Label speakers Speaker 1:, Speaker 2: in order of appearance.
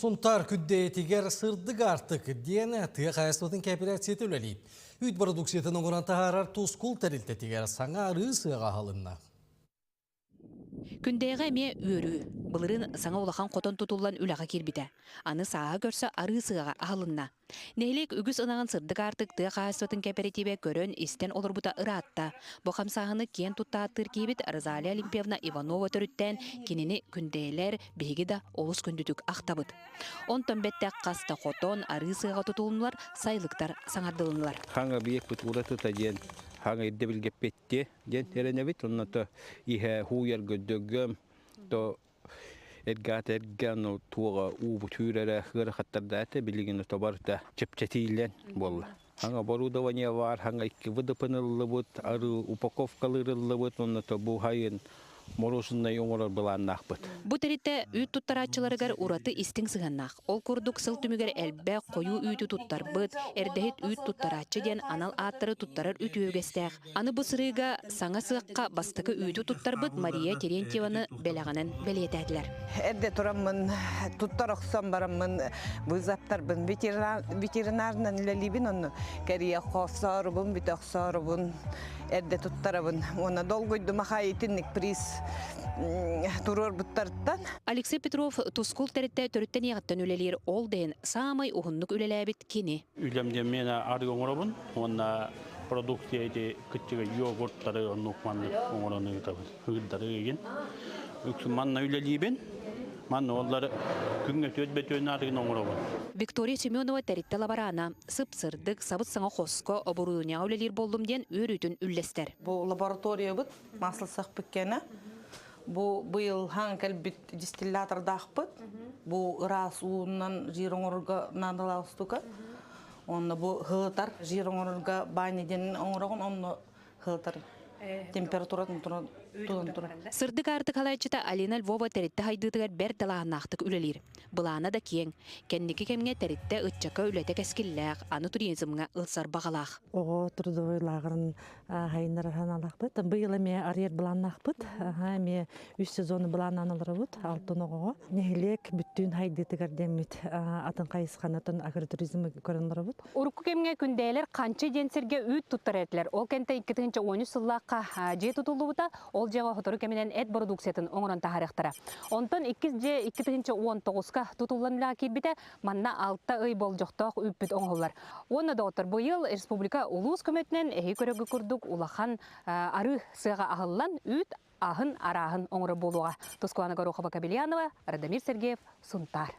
Speaker 1: Сунтар күддеетігер сырдық артық дені тыға қайыстығын кооперацияты өлелейіп. Үйт продукциятын оңыран тағарар тұскул тәрілтетігер саңа ары сыға қалынна.
Speaker 2: Күндеге ме өрі, бұлырын саңа улахан қотон тұтулан үлаға кербіді. Аны саға көрсі ары сыға алынна. Нәйлек үгіз ынағын сырдық артық тыға қайыстығын кооперативе көрін істен олар бұта ыратта. Бұқам сағыны кен тұттағытыр кейбіт Розалия Олимпиевна Иванова түріттен кенені күндейлер бейгі да олыс күндүдік ақтабыд. Онтан бәтті қаста қотон ары сыға тұтулынлар сайлықтар саңардылынлар.
Speaker 3: Ханга биек бұт ұратыта ден, ханга иддебіл кеппетте, ден теренебет, оннаты ihe хуяр gödögöm, то Edgat ergen tuğa ubu türere hırı hattardate bilgini tobarta çepçetiyle bolla. Hanga borudavanya var, hanga iki vıdıpınırlı bud, arı upakovkalırlı bud, onunla to bu hayın morosunda yoğurar bulan nakbıt.
Speaker 2: Bu terite üyt tuttaratçılarıgar uratı istin sığannak. Ol kurduk sıl tümüger elbe koyu üytü tuttar bıt, erdehit üyt tuttaratçı den anal atları tuttarar üytü ögestek. Anı bu sırıga sana sığakka bastıkı üytü tuttar bıt Maria Terentьеваны belağının beliyetediler.
Speaker 4: Erde turamın, tuttar oksam baramın, bu zaptar bin veterinarından ilerlibin onu. Kariye koksarubun, bit oksarubun, erde tuttarabın. Ona dolguydu mahayetinlik priz turur buttarıttan.
Speaker 2: Алексей Петров тускул терите төрütten yağıttan ülelir ol den samay uhunnuk ülelebit kini.
Speaker 5: Ülemde mena arı oңорабын, ona продукцияйды кытчыга йогурттары онукманны оңораны табы. Хыгдары еген. Үксү манна үлелибен. Манна оллары күнгө төтбөтөн арыгын оңорабын.
Speaker 2: Виктория Семенова теритте лабарана. Сып-сырдык, сабыт саңа хоско оборуыня үлелир болдум ден өрүтүн үллестер.
Speaker 4: Bu laboratoriya bit, maslısaq bükkene. Bu yıl hankal bit distillator dağpıt. Bu ıras uğundan jiroңorga nadalaustuka. Onu bu hıtar jiroңorga baniden oңorağın onu hıtar. Температуратын туран.
Speaker 2: Сырдык артык халайчыта Алина Львова теритте хайдытыгар бер талааннақтык үлелир. Былаана да кең. Кенники кемге теритте ытчака үлете кескилләк, аны туризмга ылсар багалах.
Speaker 6: Ого трудовой лагерын хайнархан алакпыт. Быйыл эме арьер буланнакпыт. Эме 3 сезоны булананылырбыт. Алтын ого. Нехилек бүттүн хайдытыгар демит атын кайысканатын агротуризм көрөнлөрбүт.
Speaker 7: Урукку кемге күнделер канча денсерге үйт туттар этлер. Ол кенте 2013 сыллакка же тутулубута ол жева хотору кеменен эт продукциятын оңорон тахарыктара. Онтон 2019-ка тутуланла кирбите манна 6 ый болжокток үппүт оңоллар. Оны доктор быйыл республика улус көмөтүнөн эхи көрөгү курдук улахан ары сыга агыллан үт ахын арахын оңоро болуга. Тоскуана Горохова Кабельянова, Радомир Сергеев, Сунтар.